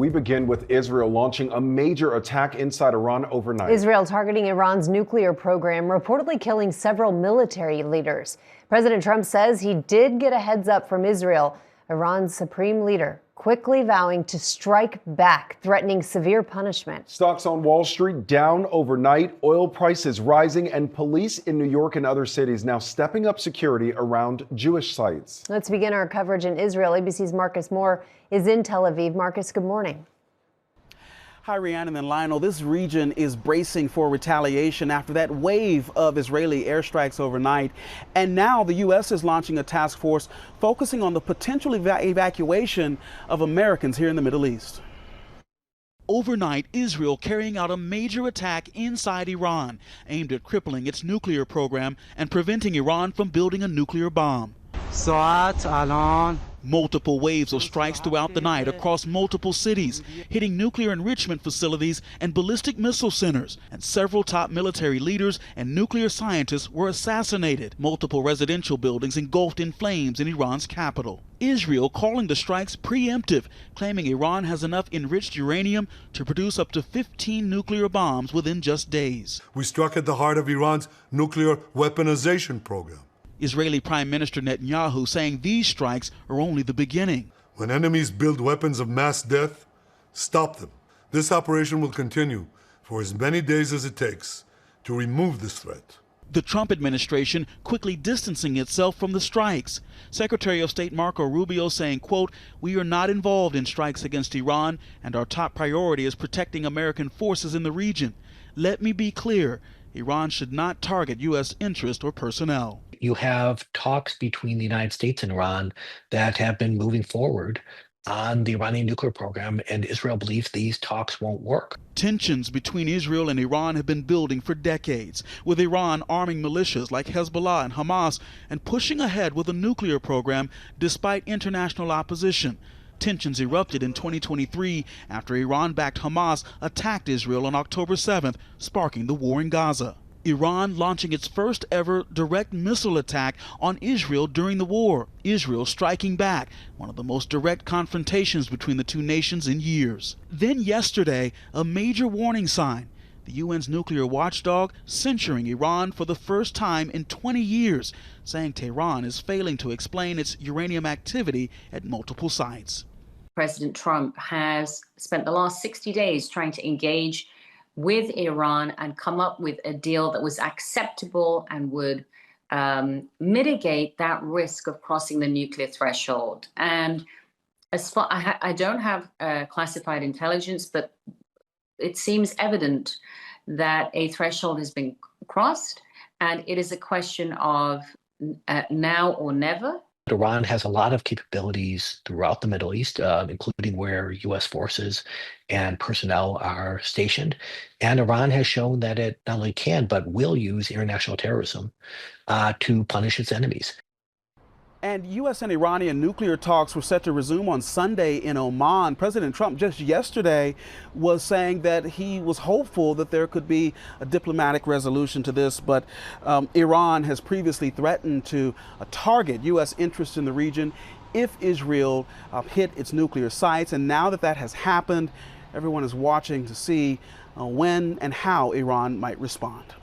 We begin with Israel launching a major attack inside Iran overnight. Israel targeting Iran's nuclear program, reportedly killing several military leaders. President Trump says he did get a heads up from Israel. Iran's supreme leader quickly vowing to strike back, threatening severe punishment. Stocks on Wall Street down overnight, oil prices rising, and police in New York and other cities now stepping up security around Jewish sites. Let's begin our coverage in Israel. ABC's Marcus Moore is in Tel Aviv. Marcus, good morning. Hi, Rhiannon and Lionel. This region is bracing for retaliation after that wave of Israeli airstrikes overnight. And now the U.S. is launching a task force focusing on the potential evacuation of Americans here in the Middle East. Overnight, Israel carrying out a major attack inside Iran, aimed at crippling its nuclear program and preventing Iran from building a nuclear bomb. Multiple waves of strikes throughout the night across multiple cities, hitting nuclear enrichment facilities and ballistic missile centers. And several top military leaders and nuclear scientists were assassinated. Multiple residential buildings engulfed in flames in Iran's capital. Israel calling the strikes preemptive, claiming Iran has enough enriched uranium to produce up to 15 nuclear bombs within just days. We struck at the heart of Iran's nuclear weaponization program. Israeli Prime Minister Netanyahu saying these strikes are only the beginning. When enemies build weapons of mass death, stop them. This operation will continue for as many days as it takes to remove this threat. The Trump administration quickly distancing itself from the strikes. Secretary of State Marco Rubio saying, quote, "We are not involved in strikes against Iran, and our top priority is protecting American forces in the region. Let me be clear, Iran should not target U.S. interests or personnel." You have talks between the United States and Iran that have been moving forward on the Iranian nuclear program, and Israel believes these talks won't work. Tensions between Israel and Iran have been building for decades, with Iran arming militias like Hezbollah and Hamas and pushing ahead with a nuclear program despite international opposition. Tensions erupted in 2023 after Iran-backed Hamas attacked Israel on October 7th, sparking the war in Gaza. Iran launching its first ever direct missile attack on Israel during the war. Israel striking back, one of the most direct confrontations between the two nations in years. Then yesterday, a major warning sign. The UN's nuclear watchdog censuring Iran for the first time in 20 years, saying Tehran is failing to explain its uranium activity at multiple sites. President Trump has spent the last 60 days trying to engage with Iran and come up with a deal that was acceptable and would mitigate that risk of crossing the nuclear threshold. And as far I don't have classified intelligence, but it seems evident that a threshold has been crossed, and it is a question of now or never. Iran has a lot of capabilities throughout the Middle East, including where U.S. forces and personnel are stationed. And Iran has shown that it not only can, but will use international terrorism to punish its enemies. And U.S. and Iranian nuclear talks were set to resume on Sunday in Oman. President Trump just yesterday was saying that he was hopeful that there could be a diplomatic resolution to this, but Iran has previously threatened to target U.S. interests in the region if Israel hit its nuclear sites. And now that that has happened, everyone is watching to see when and how Iran might respond.